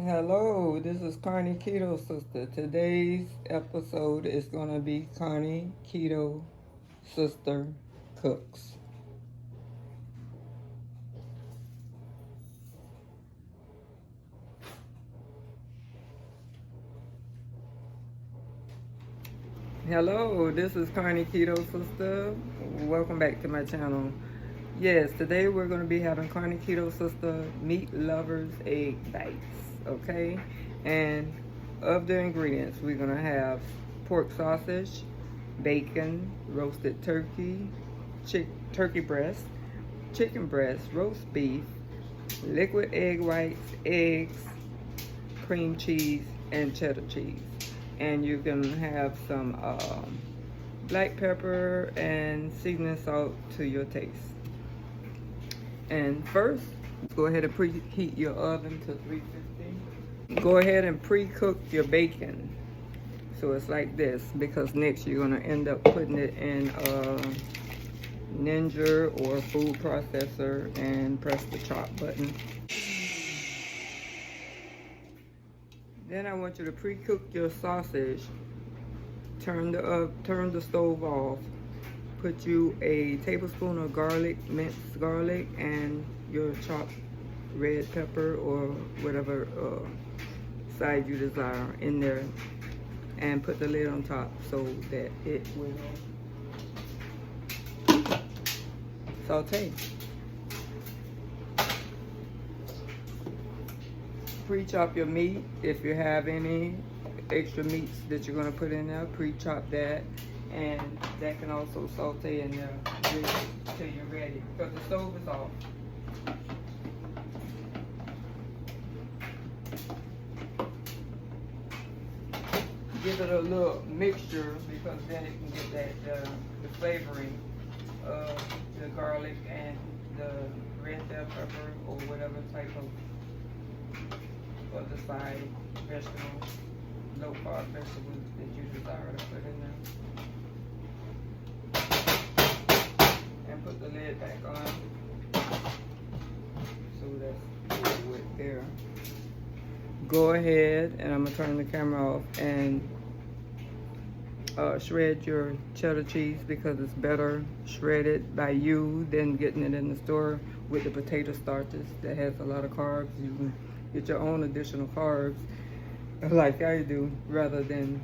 Hello, this is Carniketo, Sister. Today's episode is going to be Carniketo Sister Cooks. Hello, this is Carniketo, Sister. Welcome back to my channel. Yes, today we're going to be having Carniketo, Sister Meat Lovers Egg Bites, okay? And of the ingredients, we're going to have pork sausage, bacon, roasted turkey, turkey breast, chicken breast, roast beef, liquid egg whites, eggs, cream cheese, and cheddar cheese. And you can have some black pepper and seasoning salt to your taste. And first, go ahead and preheat your oven to 350. Go ahead and pre-cook your bacon. So it's like this, because next you're gonna end up putting it in a Ninja or food processor and press the chop button. Then I want you to pre-cook your sausage. Turn the stove off. Put you a tablespoon of garlic, minced garlic, and your chopped red pepper or whatever size you desire in there, and put the lid on top so that it will saute. Pre-chop your meat. If you have any extra meats that you're going to put in there, pre-chop that, and that can also saute in there till you're ready, because the stove is off. Give it a little mixture, because then it can get that the flavoring of the garlic and the red bell pepper or whatever type of other side vegetables, low carb vegetables that you desire to put in there. And put the lid back on. So that's good there. Go ahead, and I'm gonna turn the camera off and shred your cheddar cheese, because it's better shredded by you than getting it in the store with the potato starches that has a lot of carbs. You can get your own additional carbs like I do, rather than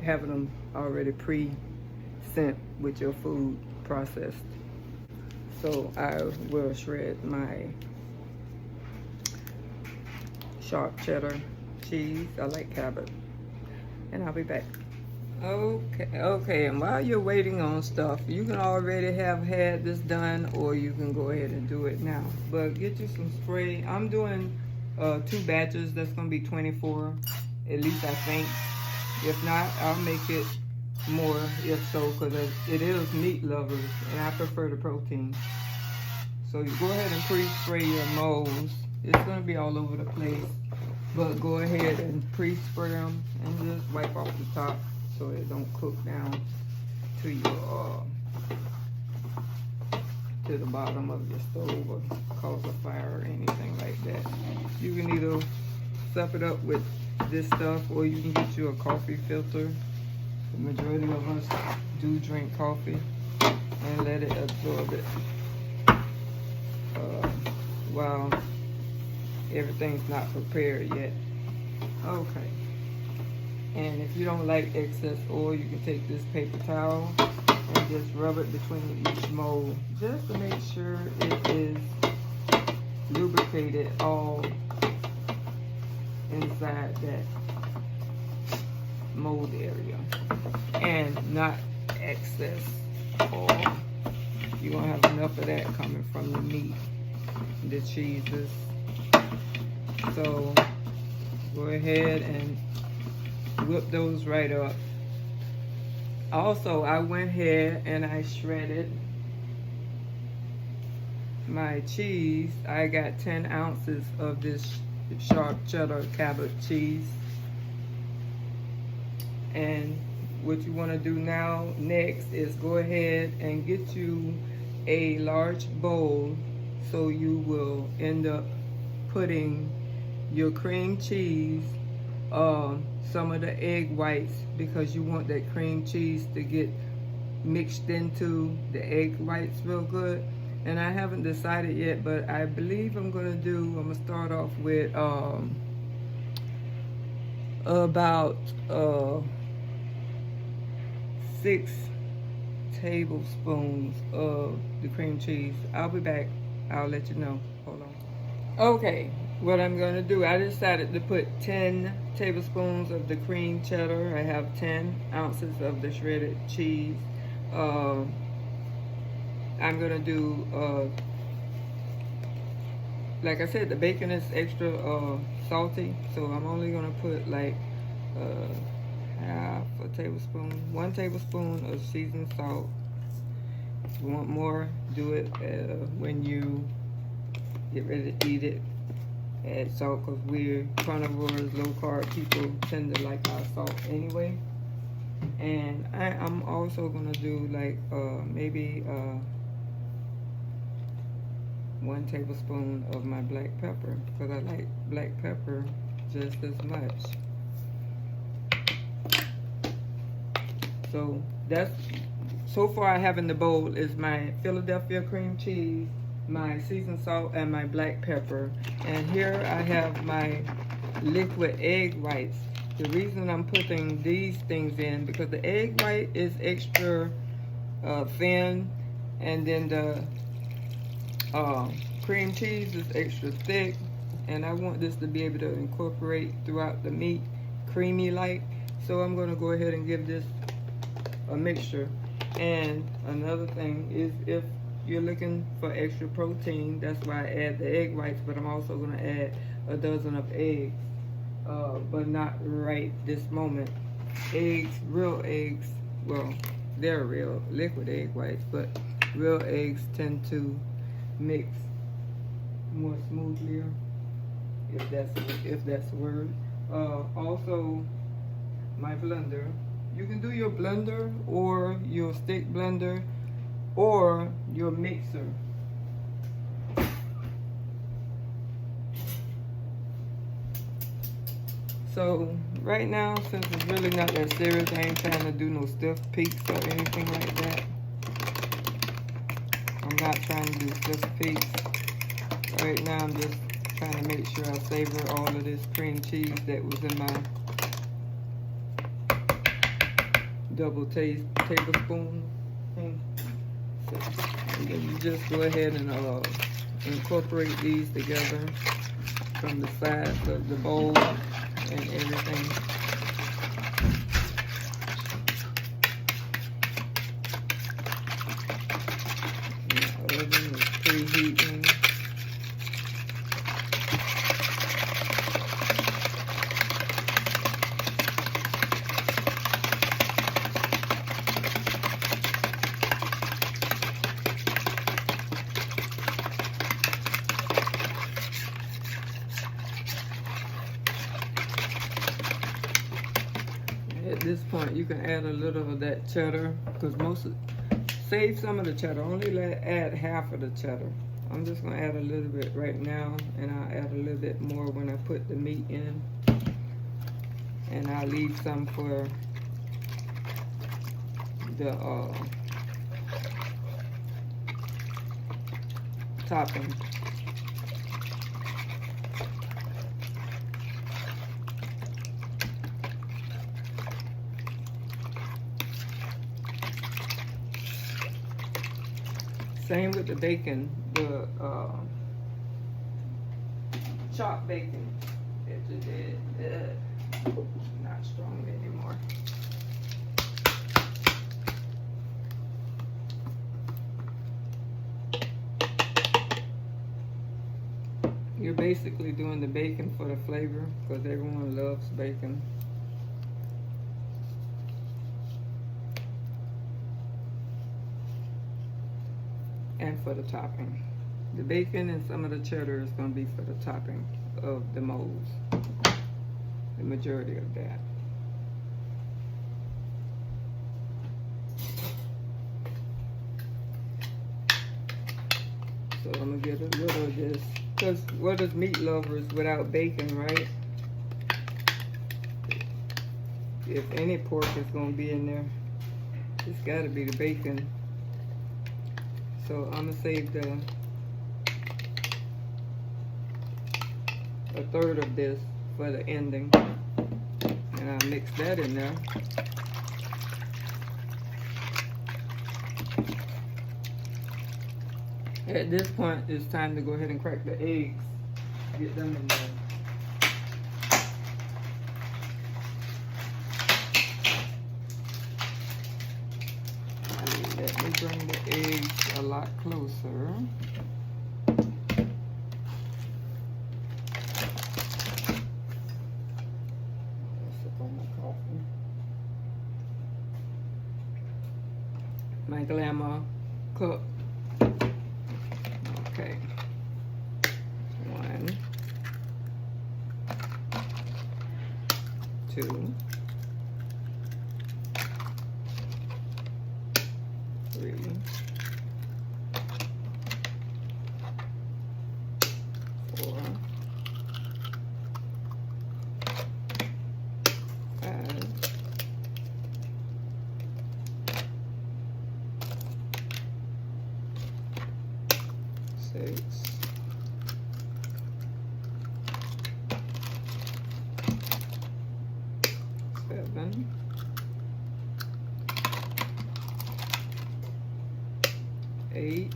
having them already pre-sent with your food processed. So I will shred my sharp cheddar cheese. I like Cabot. And I'll be back. Okay, and while you're waiting on stuff, you can already have had this done, or you can go ahead and do it now. But get you some spray. I'm doing 2 batches. That's gonna be 24, at least I think. If not, I'll make it more, if so, because it is meat lovers, and I prefer the protein. So you go ahead and pre-spray your molds. It's gonna be all over the place, but go ahead and pre-spray them and just wipe off the top so it don't cook down to your to the bottom of your stove or cause a fire or anything like that. You can either stuff it up with this stuff, or you can get you a coffee filter. The majority of us do drink coffee, and let it absorb it while everything's not prepared yet. Okay. And if you don't like excess oil, you can take this paper towel and just rub it between each mold, just to make sure it is lubricated all inside that mold area, and not excess oil. You're gonna have enough of that coming from the meat, the cheeses. So go ahead and whip those right up. Also, I went ahead and I shredded my cheese. I got 10 ounces of this sharp cheddar Cabot cheese. And what you want to do now next is go ahead and get you a large bowl, so you will end up putting your cream cheese, some of the egg whites, because you want that cream cheese to get mixed into the egg whites real good. And I haven't decided yet, but I believe I'm gonna start off with about 6 tablespoons of the cream cheese. I'll be back. I'll let you know. Hold on. Okay, what I'm gonna do, I decided to put 10 tablespoons of the cream cheddar. I have 10 ounces of the shredded cheese. I'm gonna do, like I said, the bacon is extra salty, so I'm only gonna put like half a tablespoon, 1 tablespoon of seasoned salt. If you want more, do it when you get ready to eat it. Add salt, because we're carnivores, low carb people tend to like our salt anyway. And I'm also gonna do like maybe 1 tablespoon of my black pepper, because I like black pepper just as much. So that's, so far I have in the bowl is my Philadelphia cream cheese, my seasoned salt, and my black pepper. And here I have my liquid egg whites. The reason I'm putting these things in, because the egg white is extra thin, and then the cream cheese is extra thick, and I want this to be able to incorporate throughout the meat, creamy like. So I'm going to go ahead and give this a mixture. And another thing is, if you're looking for extra protein, that's why I add the egg whites, but I'm also going to add a dozen of eggs, but not right this moment. Eggs, real eggs, well, they're real liquid egg whites, but real eggs tend to mix more smoothly, if that's a word. Also, my blender. You can do your blender or your stick blender or your mixer. So right now, since it's really not that serious, I ain't trying to do no stiff peaks or anything like that. I'm not trying to do stiff peaks. Right now I'm just trying to make sure I savor all of this cream cheese that was in my double tablespoon thing. And then you just go ahead and incorporate these together from the sides of the bowl and everything. The oven is preheating. At this point, you can add a little of that cheddar, because save some of the cheddar. Only add half of the cheddar. I'm just gonna add a little bit right now, and I'll add a little bit more when I put the meat in. And I'll leave some for the topping. Same with the bacon, the chopped bacon. Not strong anymore. You're basically doing the bacon for the flavor, because everyone loves bacon. And for the topping. The bacon and some of the cheddar is going to be for the topping of the molds. The majority of that. So I'm going to get a little of this Because what is meat lovers without bacon, right? If any pork is going to be in there, it's got to be the bacon. So I'm going to save a third of this for the ending. And I'll mix that in there. At this point, it's time to go ahead and crack the eggs. Get them in there. Let me bring the eggs a lot closer. Sip on my coffee. My glamour cup. Okay. 1, 2, 3, 4, 5, 6, 7, 8,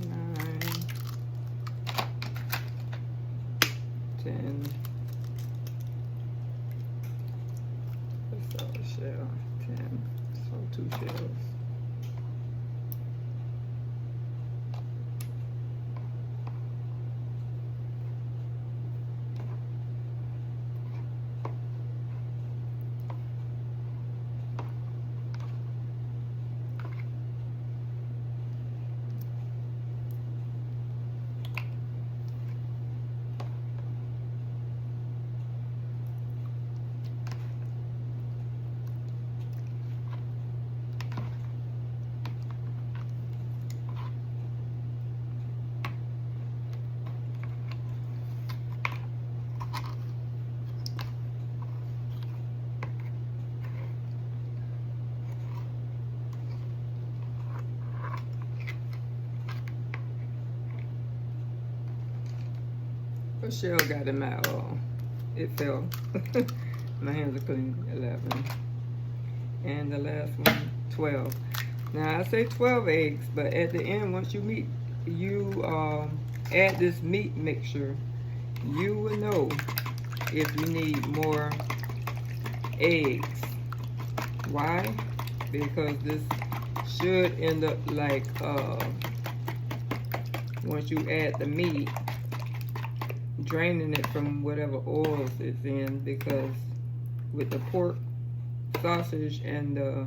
9, 10. That's all a shell. 10. So 2 shells. What shell got in my, it fell. My hands are clean. 11. And the last one, 12. Now I say 12 eggs, but at the end, once you add this meat mixture, you will know if you need more eggs. Why? Because this should end up like, once you add the meat, draining it from whatever oils it's in, because with the pork, sausage, and the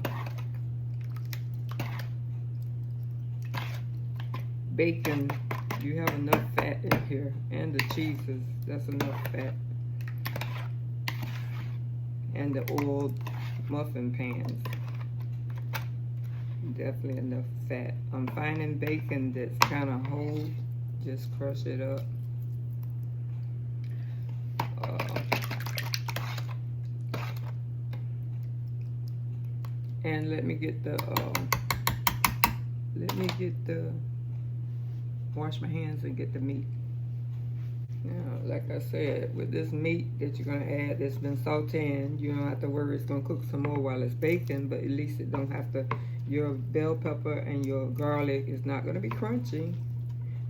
bacon, you have enough fat in here, and the cheeses, that's enough fat, and the oiled muffin pans, definitely enough fat. I'm finding bacon that's kind of whole, just crush it up. And let me get the, wash my hands and get the meat. Now, like I said, with this meat that you're gonna add that's been sauteing, you don't have to worry it's gonna cook some more while it's baking, but at least it don't have to, your bell pepper and your garlic is not gonna be crunchy,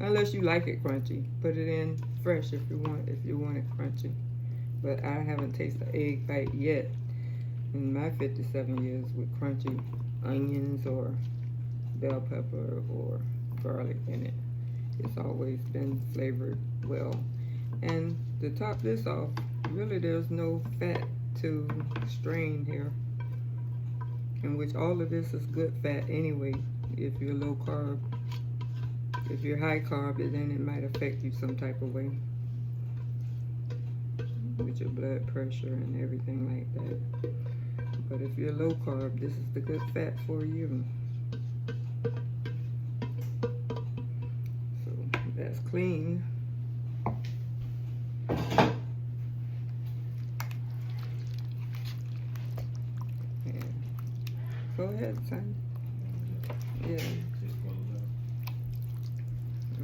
unless you like it crunchy. Put it in fresh if you want it crunchy. But I haven't tasted an egg bite yet in my 57 years with crunchy onions or bell pepper or garlic in it. It's always been flavored well. And to top this off, really there's no fat to strain here, in which all of this is good fat anyway. If you're low carb, if you're high carb, then it might affect you some type of way with your blood pressure and everything like that. But if you're low carb, this is the good fat for you. clean. Yeah. Go ahead, son. Yeah.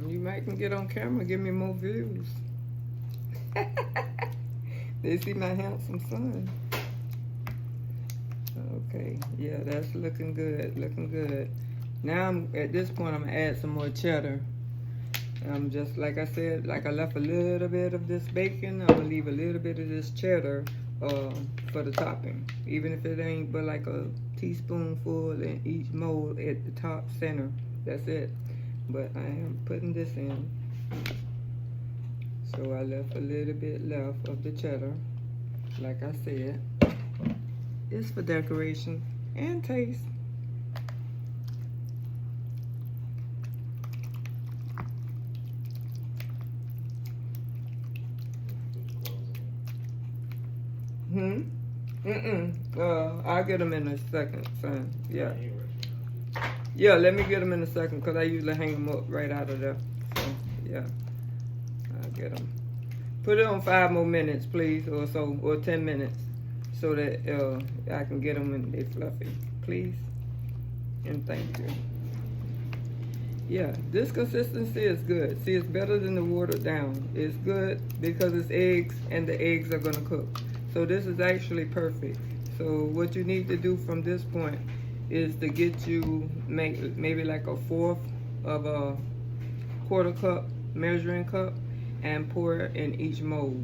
You might can get on camera, give me more views. They see my handsome son. Okay, yeah, that's looking good, looking good. Now at this point, I'm gonna add some more cheddar. Just like I said, like I left a little bit of this bacon, I'm gonna leave a little bit of this cheddar for the topping. Even if it ain't but like a teaspoonful in each mold at the top center. That's it. But I am putting this in. So I left a little bit left of the cheddar. Like I said, it's for decoration and taste. I'll get them in a second, son. Yeah. Yeah, let me get them in a second because I usually hang them up right out of there. So, yeah. I'll get them. Put it on 5 more minutes, please, or so, or 10 minutes, so that I can get them when they're fluffy. Please. And thank you. Yeah, this consistency is good. See, it's better than the watered down. It's good because it's eggs and the eggs are gonna cook. So this is actually perfect. So what you need to do from this point is to get you maybe like a 1/4 of a 1/4 cup measuring cup and pour it in each mold.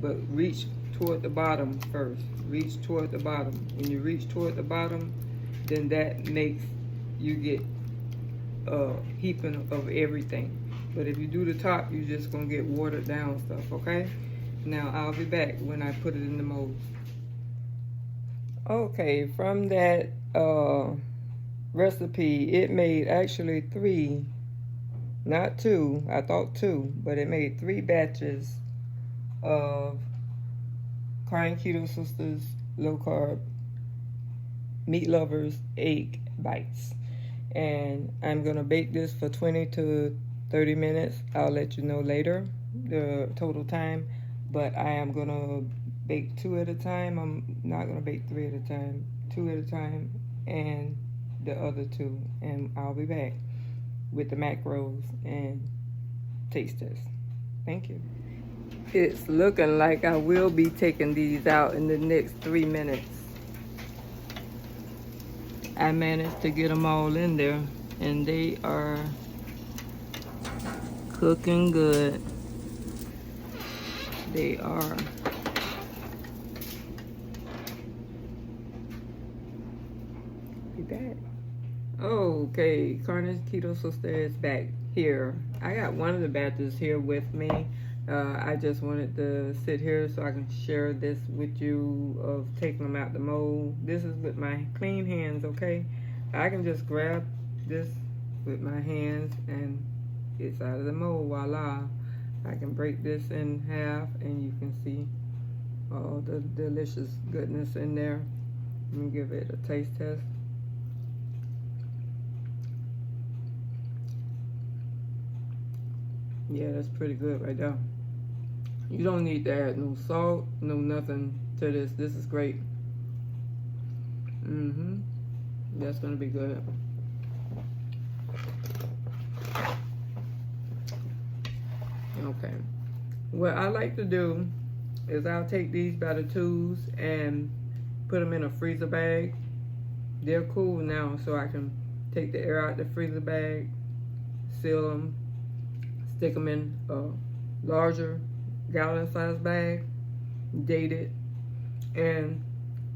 But reach toward the bottom first. Reach toward the bottom. When you reach toward the bottom, then that makes you get heaping of everything. But if you do the top, you're just gonna get watered down stuff, okay? Now I'll be back when I put it in the mold. Okay, from that recipe, it made actually 3, not 2, I thought 2, but it made 3 batches of Carniketo Sisters low carb meat lovers egg bites. And I'm gonna bake this for 20 to 30 minutes. I'll let you know later the total time, but I am gonna bake 2 at a time. I'm not gonna bake 3 at a time, 2 at a time, and the other 2. And I'll be back with the macros and taste test. Thank you. It's looking like I will be taking these out in the next 3 minutes. I managed to get them all in there, and they are cooking good. They are. Be back. Okay, Carniketo Sister is back here. I got one of the batches here with me. I just wanted to sit here so I can share this with you of taking them out the mold. This is with my clean hands, okay? I can just grab this with my hands and it's out of the mold, voila. I can break this in half and you can see all the delicious goodness in there. Let me give it a taste test. Yeah, that's pretty good right there. You don't need to add no salt, no nothing to this. This is great. That's gonna be good. Okay. What I like to do is I'll take these by the tubes and put them in a freezer bag. They're cool now, so I can take the air out the freezer bag, seal them, stick them in a larger gallon size bag, date it, and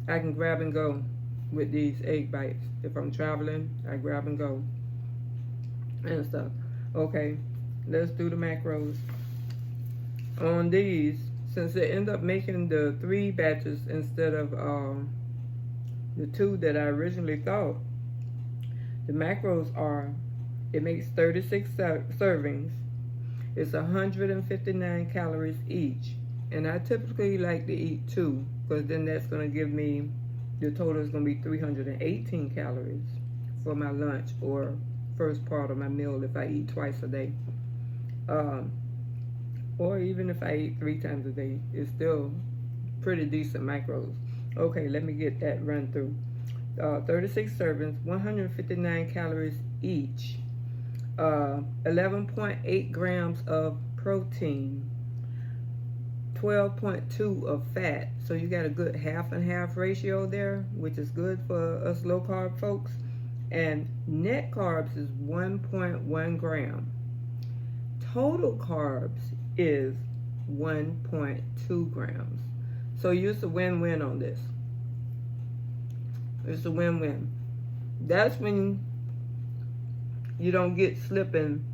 I can grab and go with these egg bites. If I'm traveling, I grab and go and stuff. Okay, let's do the macros. On these, since they end up making the 3 batches instead of the 2 that I originally thought, the macros are, it makes 36 servings. It's 159 calories each. And I typically like to eat 2, because then that's gonna give me, the total is gonna be 318 calories for my lunch or first part of my meal if I eat twice a day. Or even if I eat 3 times a day, it's still pretty decent macros. Okay, let me get that run through. 36 servings, 159 calories each, 11.8 grams of protein, 12.2 of fat. So you got a good half and half ratio there, which is good for us low carb folks. And net carbs is 1.1 gram. Total carbs is 1.2 grams. So it's a win-win on this. It's a win-win. That's when you don't get slipping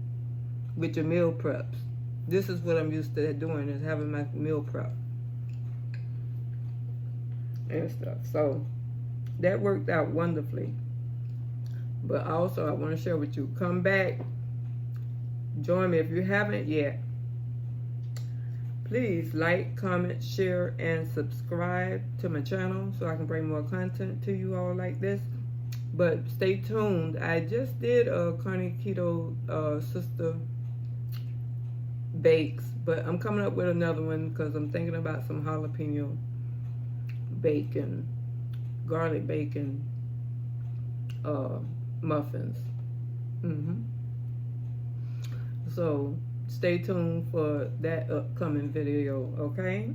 with your meal preps. This is what I'm used to doing, is having my meal prep and stuff. So that worked out wonderfully. But also I want to share with you, come back, join me if you haven't yet. Please like, comment, share, and subscribe to my channel so I can bring more content to you all like this. But stay tuned. I just did a Carniketo Sista bakes, but I'm coming up with another one because I'm thinking about some jalapeno bacon, garlic bacon muffins. So stay tuned for that upcoming video, okay?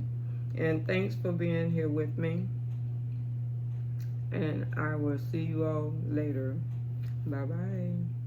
And thanks for being here with me. And I will see you all later. Bye-bye.